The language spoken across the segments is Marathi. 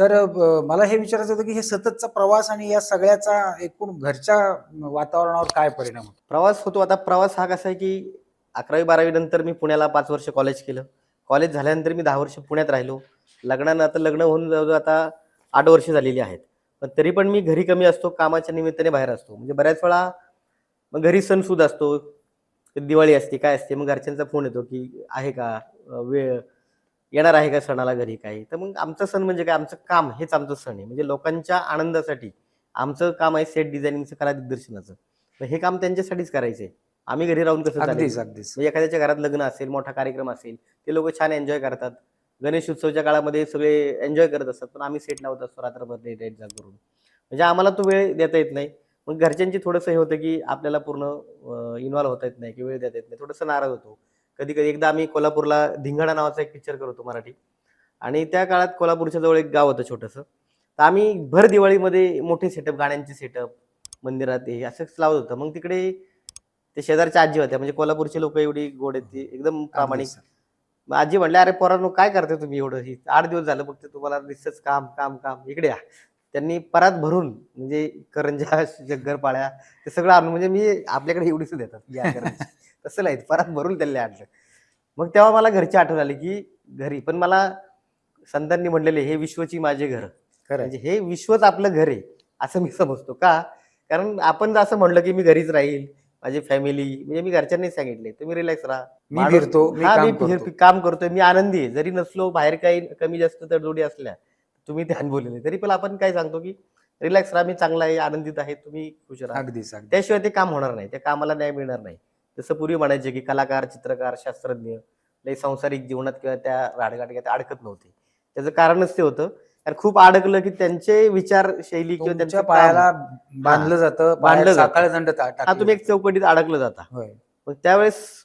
तर मला हे विचारायचं होतं की हे सततचा प्रवास आणि या सगळ्याचा एकूण घरच्या वातावरणावर काय परिणाम होतो? प्रवास होतो. आता प्रवास हा कसा आहे, की 11वी-12वी नंतर मी पुण्याला 5 वर्ष कॉलेज केलं. कॉलेज झाल्यानंतर मी 10 वर्ष पुण्यात राहिलो. लग्न होऊन जवळ-जवळ आता 8 वर्ष झालेली आहेत. पण तरी पण मी घरी कमी असतो, कामाच्या निमित्ताने बाहेर असतो. म्हणजे बऱ्याच वेळा मग घरी सणसूद असतो, दिवाळी असते, काय असते, मग घरच्यांचा फोन येतो, की आहे का वेळ, येणार आहे का सणाला घरी काही? तर मग आमचा सण म्हणजे काय, आमचं काम हेच आमचं सण आहे. म्हणजे लोकांच्या आनंदासाठी आमचं काम आहे सेट डिझायनिंगचं, कला दिग्दर्शनाचं. तर हे काम त्यांच्यासाठीच करायचं आहे. आम्ही घरी राहून कसं चालेल? अगदीच, अगदीच. म्हणजे एखाद्याच्या घरात लग्न असेल, मोठा कार्यक्रम असेल, ते लोकं छान एन्जॉय करतात. गणेश उत्सवाच्या काळामध्ये सगळे एन्जॉय करत असतात. पण आम्ही सेट लावत असतो रात्रभर लेट नाईट जागून. म्हणजे आम्हाला तो वेळ देता येत नाही. मग घरच्यांची थोडंसं हे होतं, की आपल्याला पूर्ण इन्व्हॉल्व होता येत नाही किंवा वेळ देता येत नाही. थोडंसं नाराज होतो. कधी-कधी एकदा आम्ही कोल्हापूरला धिंगाणा नावाचा एक पिक्चर करत होतो मराठी. आणि त्या काळात कोल्हापूरच्या जवळ एक गाव होतं छोटंसं. तर आम्ही भर दिवाळीमध्ये मोठे सेटअप, गाण्यांचे सेटअप, मंदिरात हे असंच लावत होतं. मग तिकडे ते शेजारच्या आजी होत्या. म्हणजे कोल्हापूरची लोकं एवढी गोड आहेत, ती एकदम प्रामाणिक. अगदीच. मग आजी म्हणल्या, "अरे पोरांनो, काय करताय तुम्ही एवढं? हे 8 दिवस झालं फक्त तुम्हाला नुसतंच काम, काम, काम. इकडे या." त्यांनी परात भरून म्हणजे करंज्या, शंकरपाळ्या ते सगळं आणून, म्हणजे मी आपल्याकडे एवढीच देतात, "या करंजी." तसं नाही, परात भरून त्यांनी आणलं. मग तेव्हा मला घरची आठवण आली, की घरी पण मला संतांनी म्हटलेले, "हे विश्वची माझे घर." खरंय. म्हणजे हे विश्वच आपलं घर आहे, असं मी समजतो. का? कारण आपण जर असं म्हटलं, की मी घरीच राहील, माझी फॅमिली, म्हणजे मी घरच्यांनीच सांगितले, तुम्ही रिलॅक्स राहा. मी माणूस फिरतो, मी हां, मी काम करतो. काम करतोय, मी आनंदी आहे. जरी नसलो, बाहेर काही कमी जास्त तडजोडी असल्या, तुम्ही ते अनुभवलेले, तरी पण आपण काय सांगतो, की रिलॅक्स राहा, मी चांगला आहे, आनंदित आहे, तुम्ही खुश राहा. अगदीच, अगदीच. त्याशिवाय ते काम होणार नाही. त्या कामाला न्याय मिळणार नाही. जसं पूर्वी म्हणायचे, की कलाकार, चित्रकार, शास्त्रज्ञ लई सांसारिक जीवनात किंवा त्या राडगाडग्यात अडकत नव्हते. त्याचं कारणच ते होतं. कारण खूप अडकलं, की त्यांचे विचारशैली किंवा तुमच्या त्यांचं काम पायाला हां, बांधलं जातं, पायात बांधलं जातं. साखळदंड हां, टाकले तुम्ही एक जातात. चौकटीत अडकलं जाता. होय. मग त्यावेळेस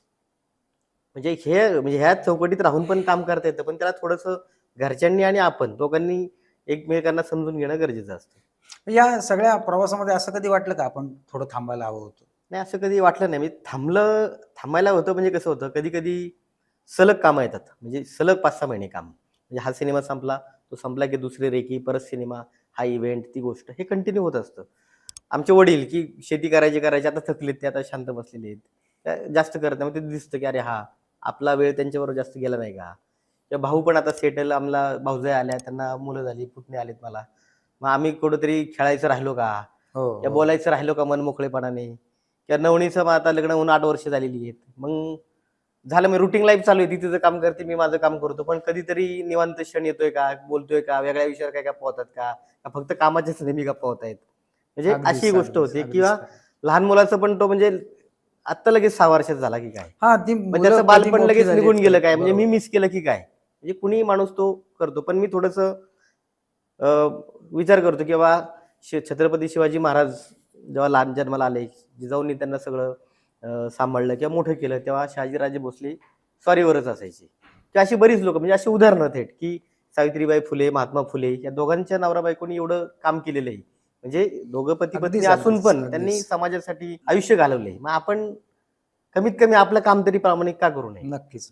म्हणजे ह्या चौकटीत राहून पण काम करता येतं, पण त्याला थोडंसं घरच्यांनी आणि आपण दोघांनी एकमेकांना समजून घेणं गरजेचं असतं. या सगळ्या प्रवासामध्ये असं कधी वाटलं का आपण थोडं थांबायला हवं होतं? नाही, असं कधी वाटलं नाही. म्हणजे थांबायला होतं. म्हणजे कसं होतं, कधी-कधी सलग कामं येतात. म्हणजे सलग 5-6 महिने काम. म्हणजे हा सिनेमा संपला, तो संपला की दुसरी रेकी, परत सिनेमा, हा इव्हेंट, ती गोष्ट हे कंटिन्यू होत असतं. आमचे वडील, की शेती करायची, आता थकलेत ते, आता शांत बसलेले आहेत. जास्त करत नाही. मग ते दिसतं, की अरे हां, आपला वेळ त्यांच्याबरोबर जास्त गेला नाही का? किंवा भाऊ पण आता सेटल, आम्हाला भावजया आल्या, त्यांना मुलं झाली, पुतणे आलेत मला. मग आम्ही कुठेतरी खेळायचं राहिलो का? हो, किंवा हो. बोलायचं राहिलो का मनमोकळेपणाने? किंवा नवनीचं मग आता लग्न होऊन 8 वर्ष झालेली आहेत. मग झालं, मी रुटीन लाईफ चालू आहे. ती तिचं काम करते, मी माझं काम करतो. पण कधीतरी निवांत क्षण येतोय का? बोलतोय का? वेगळ्या विषयावर काही गप्पा होतात का? का फक्त कामाच्याच नेहमी गप्पा होत आहेत? म्हणजे अशी अगदीच, गोष्ट अगदीच, होते. अगदीच किंवा खरं. लहान मुलाचं पण तो म्हणजे आत्ता लगेच 6 वर्षाचा झाला की काय? हां, ती मग मुलं त्याचं कधी बालपण मोठी लगेच झाली निघून आहेत गेलं कळत काय? नाही. म्हणजे मी बरोबर. मिस केलं की काय? म्हणजे कुणीही माणूस तो करतो. पण मी थोडंसं अ, विचार करतो की बाबा, छत्रपती शिवाजी महाराज जेव्हा लहान जन्माला आले, जिजाऊंनी त्यांना सगळं सांभाळलं किंवा मोठं केलं, तेव्हा शहाजीराजे भोसले स्वारीवरच असायचे. की अशी बरीच लोकं, म्हणजे अशी उदाहरणं थेट, की सावित्रीबाई फुले, महात्मा फुले या दोघांच्या नवरा-बायकोनी एवढं काम केलेलं आहे. म्हणजे दोघं पती-पत्नी अगदीच, असून अगदीच, पण त्यांनी अगदीच. समाजासाठी आयुष्य घालवलंय. मग आपण कमीत कमी आपलं काम तरी प्रामाणिक का करू नये? नक्कीच.